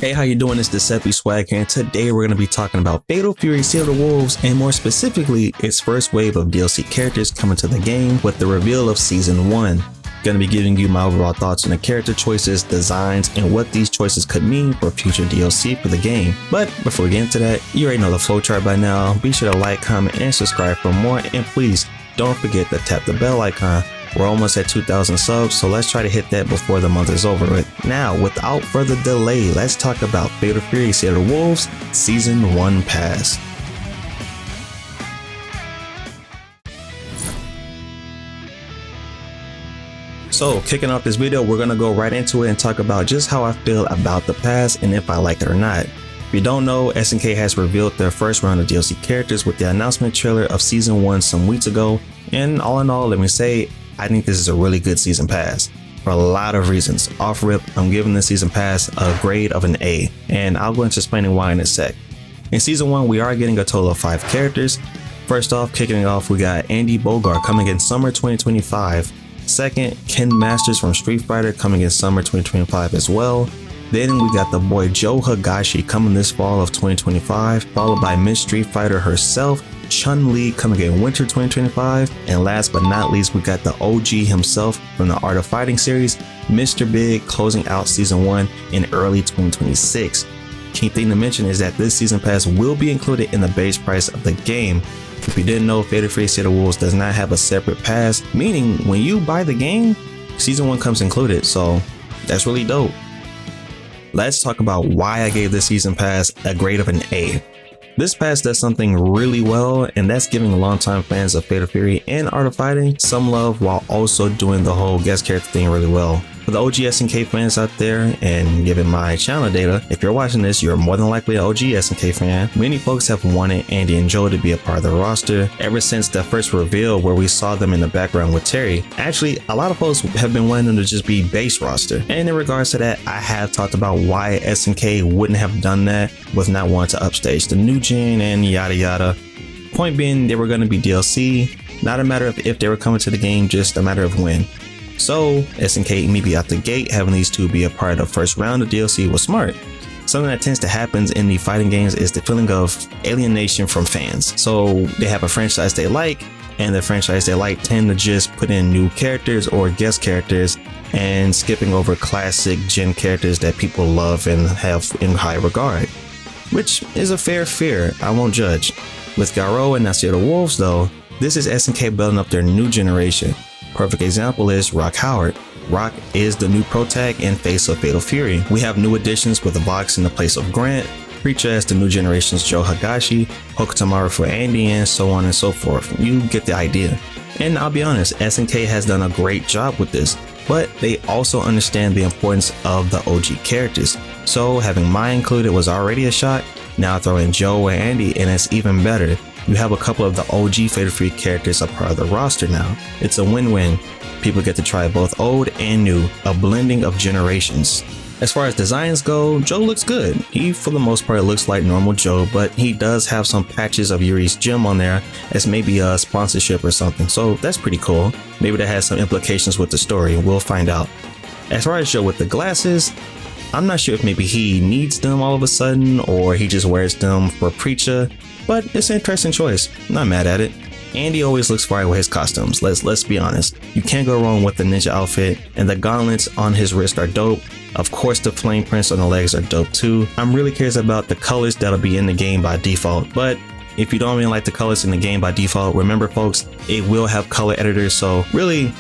Hey, how you doing? It's DecepySwag here, and today we're going to be talking about Fatal Fury Seed of the Wolves, and more specifically, its first wave of DLC characters coming to the game with the reveal of Season 1. Going to be giving you my overall thoughts on the character choices, designs, and what these choices could mean for future DLC for the game. But before we get into that, you already know the flowchart by now. Be sure to like, comment, and subscribe for more, and please don't forget to tap the bell icon. We're almost at 2,000 subs, so let's try to hit that before the month is over with. Now, without further delay, let's talk about Fatal Fury Seed of the Wolves Season 1 Pass. So, kicking off this video, we're going to go right into it and talk about just how I feel about the pass and if I like it or not. If you don't know, SNK has revealed their first round of DLC characters with the announcement trailer of Season 1 some weeks ago, and all in all, let me say, I think this is a really good season pass for a lot of reasons. Off rip, I'm giving this season pass a grade of an A, and I'll go into explaining why in a sec. In Season 1, we are getting a total of 5 characters. First off, kicking it off, we got Andy Bogard coming in summer 2025. Second, Ken Masters from Street Fighter coming in summer 2025 as well. Then we got the boy Joe Higashi coming this fall of 2025, followed by Miss Street Fighter herself, Chun-Li, coming in winter 2025, and last but not least, we got the OG himself from the Art of Fighting series, Mr. Big, closing out Season 1 in early 2026. Key thing to mention is that this season pass will be included in the base price of the game. If you didn't know, Fatal Fury Seed of the Wolves does not have a separate pass, meaning when you buy the game, Season 1 comes included, so that's really dope. Let's talk about why I gave this season pass a grade of an A. This pass does something really well, and that's giving longtime fans of Fatal Fury and Art of Fighting some love while also doing the whole guest character thing really well. For the OG SNK fans out there, and given my channel data, if you're watching this, you're more than likely an OG SNK fan. Many folks have wanted Andy and Joe to be a part of the roster ever since the first reveal where we saw them in the background with Terry. Actually, a lot of folks have been wanting them to just be base roster. And in regards to that, I have talked about why SNK wouldn't have done that with not wanting to upstage the new gen and yada yada. Point being, they were going to be DLC, not a matter of if they were coming to the game, just a matter of when. So SNK immediately out the gate having these two be a part of the first round of DLC was smart. Something that tends to happen in the fighting games is the feeling of alienation from fans. So they have a franchise they like, and the franchise they like tend to just put in new characters or guest characters and skipping over classic gen characters that people love and have in high regard, which is a fair fear, I won't judge. With GAROU and Seed of the Wolves though, this is SNK building up their new generation. Perfect example is Rock Howard. Rock is the new pro tag and face of Fatal Fury. We have new additions with the Vox in the place of Grant, Preacher as the new generation's Joe Higashi, Hokutomaru for Andy, and so on and so forth. You get the idea. And I'll be honest, SNK has done a great job with this, but they also understand the importance of the OG characters. So having Mai included was already a shot, now throw in Joe and Andy and it's even better. You have a couple of the OG Fatal Fury characters a part of the roster now. It's a win-win. People get to try both old and new, a blending of generations. As far as designs go, Joe looks good. He for the most part looks like normal Joe, but he does have some patches of Yuri's gym on there as maybe a sponsorship or something, so that's pretty cool. Maybe that has some implications with the story, we'll find out. As far as Joe with the glasses, I'm not sure if maybe he needs them all of a sudden or he just wears them for Preacher, but it's an interesting choice. I'm not mad at it. Andy always looks fire with his costumes, let's be honest. You can't go wrong with the ninja outfit, and the gauntlets on his wrist are dope. Of course the flame prints on the legs are dope too. I'm really curious about the colors that'll be in the game by default, but if you don't really like the colors in the game by default, remember folks, it will have color editors, so really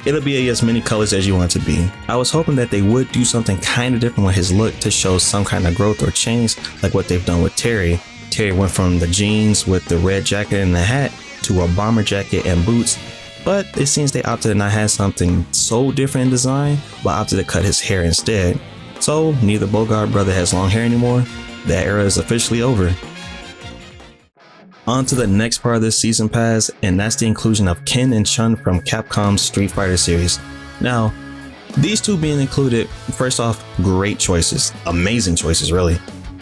it'll be as many colors as you want it to be. I was hoping that they would do something kind of different with his look to show some kind of growth or change like what they've done with Terry. Terry went from the jeans with the red jacket and the hat to a bomber jacket and boots, but it seems they opted to not have something so different in design, but opted to cut his hair instead. So neither Bogard brother has long hair anymore. That era is officially over. On to the next part of this season pass, and that's the inclusion of Ken and Chun from Capcom's Street Fighter series. Now, these two being included, first off, great choices, amazing choices really.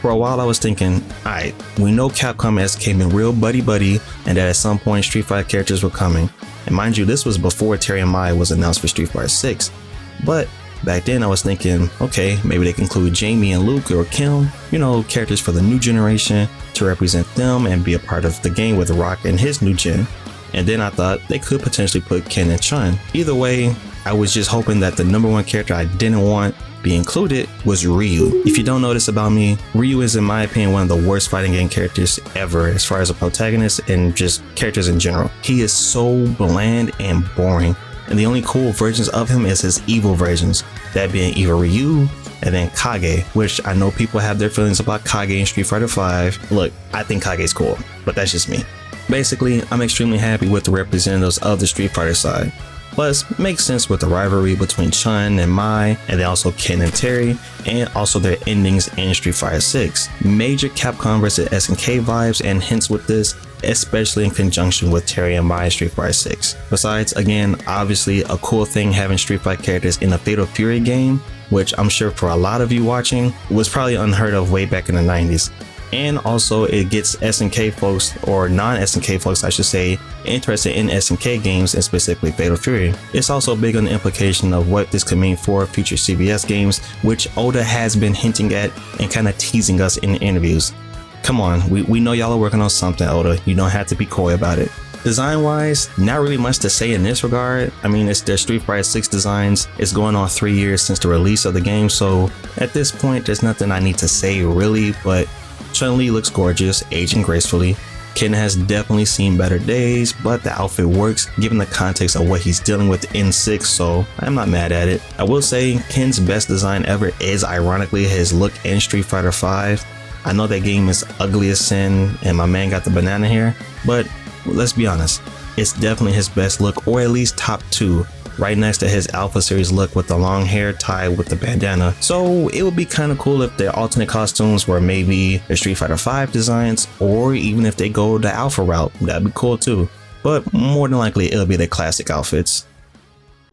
For a while I was thinking, alright, we know Capcom has came in real buddy and that at some point Street Fighter characters were coming. And mind you, this was before Terry and Mai was announced for Street Fighter 6. But Back then I was thinking, okay, maybe they can include Jamie and Luke or Kim, you know, characters for the new generation to represent them and be a part of the game with Rock and his new gen. And then I thought they could potentially put Ken and Chun. Either way, I was just hoping that the number one character I didn't want be included was Ryu. If you don't know this about me, Ryu is in my opinion one of the worst fighting game characters ever as far as a protagonist and just characters in general. He is so bland and boring, and the only cool versions of him is his evil versions, that being either Ryu and then Kage, which I know people have their feelings about Kage in Street Fighter V. Look, I think Kage's cool, but that's just me. Basically, I'm extremely happy with the representatives of the Street Fighter side. Plus, makes sense with the rivalry between Chun and Mai, and then also Ken and Terry, and also their endings in Street Fighter 6. Major Capcom vs SNK vibes and hints with this, especially in conjunction with Terry and Mai in Street Fighter 6. Besides, again, obviously a cool thing having Street Fighter characters in a Fatal Fury game, which I'm sure for a lot of you watching was probably unheard of way back in the 90s. And also it gets SNK folks, or non-SNK folks I should say, interested in SNK games and specifically Fatal Fury. It's also big on the implication of what this could mean for future CVS games, which Oda has been hinting at and kind of teasing us in interviews. Come on, we know y'all are working on something, Oda. You don't have to be coy about it. Design wise, not really much to say in this regard. I mean, it's their Street Fighter 6 designs. It's going on 3 years since the release of the game, so at this point there's nothing I need to say really, but Chun-Li looks gorgeous, aging gracefully. Ken has definitely seen better days, but the outfit works given the context of what he's dealing with in 6, so I'm not mad at it. I will say Ken's best design ever is ironically his look in Street Fighter V. I know that game is ugly as sin and my man got the banana hair, but let's be honest, it's definitely his best look, or at least top 2. Right next to his Alpha series look with the long hair tied with the bandana. So it would be kind of cool if their alternate costumes were maybe the Street Fighter V designs, or even if they go the Alpha route, that'd be cool too. But more than likely it'll be their classic outfits.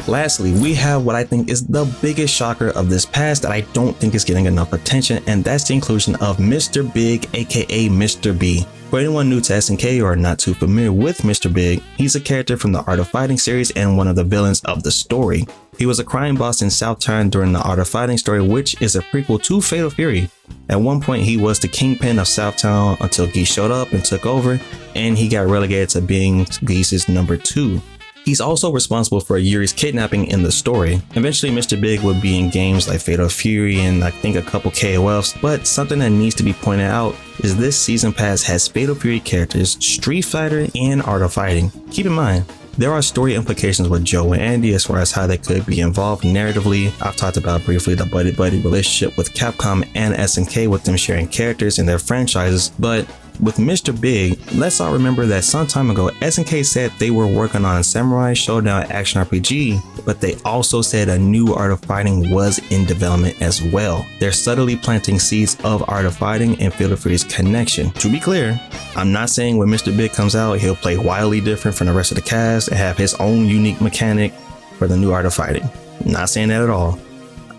Lastly, we have what I think is the biggest shocker of this past that I don't think is getting enough attention, and that's the inclusion of Mr. Big, aka Mr. B. For anyone new to SNK or not too familiar with Mr. Big, he's a character from the Art of Fighting series and one of the villains of the story. He was a crime boss in Southtown during the Art of Fighting story, which is a prequel to Fatal Fury. At one point he was the kingpin of Southtown until Geese showed up and took over, and he got relegated to being Geese's number 2. He's also responsible for Yuri's kidnapping in the story. Eventually Mr. Big would be in games like Fatal Fury and I think a couple KOFs, but something that needs to be pointed out is this season pass has Fatal Fury characters, Street Fighter, and Art of Fighting. Keep in mind, there are story implications with Joe and Andy as far as how they could be involved narratively. I've talked about briefly the buddy-buddy relationship with Capcom and SNK with them sharing characters in their franchises, but with Mr. Big, let's all remember that some time ago SNK said they were working on a Samurai Showdown action RPG, but they also said a new Art of Fighting was in development as well. They're subtly planting seeds of Art of Fighting and Fatal Fury's connection. To be clear, I'm not saying when Mr. Big comes out he'll play wildly different from the rest of the cast and have his own unique mechanic for the new Art of Fighting. I'm not saying that at all.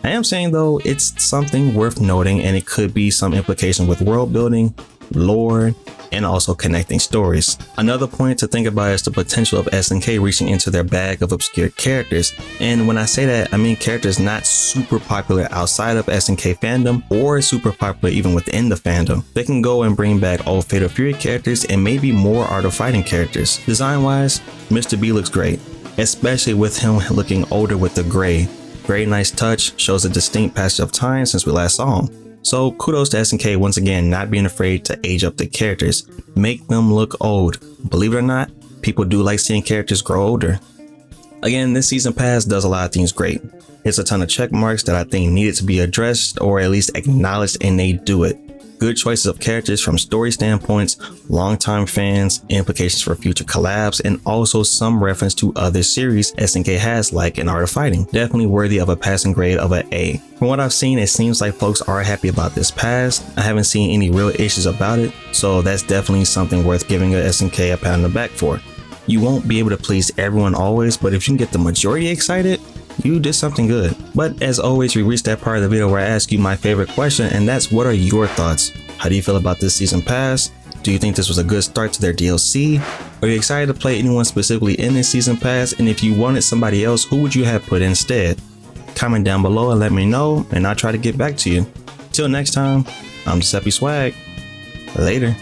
I am saying though it's something worth noting, and it could be some implication with world building, lore, and also connecting stories. Another point to think about is the potential of SNK reaching into their bag of obscure characters. And when I say that, I mean characters not super popular outside of SNK fandom or super popular even within the fandom. They can go and bring back old Fatal Fury characters and maybe more Art of Fighting characters. Design wise, Mr. B looks great, especially with him looking older with the gray. Very nice touch, shows a distinct passage of time since we last saw him. So kudos to SNK once again not being afraid to age up the characters, make them look old. Believe it or not, people do like seeing characters grow older. Again, this season pass does a lot of things great. It's a ton of check marks that I think needed to be addressed or at least acknowledged, and they do it. Good choices of characters from story standpoints, longtime fans, implications for future collabs, and also some reference to other series SNK has like in Art of Fighting. Definitely worthy of a passing grade of an A. From what I've seen, it seems like folks are happy about this pass. I haven't seen any real issues about it, so that's definitely something worth giving a SNK a pat on the back for. You won't be able to please everyone always, but if you can get the majority excited, you did something good. But as always, we reached that part of the video where I ask you my favorite question, and that's what are your thoughts? How do you feel about this season pass? Do you think this was a good start to their DLC? Are you excited to play anyone specifically in this season pass? And if you wanted somebody else, who would you have put instead? Comment down below and let me know, and I'll try to get back to you. Till next time, I'm DecepySwag. Later.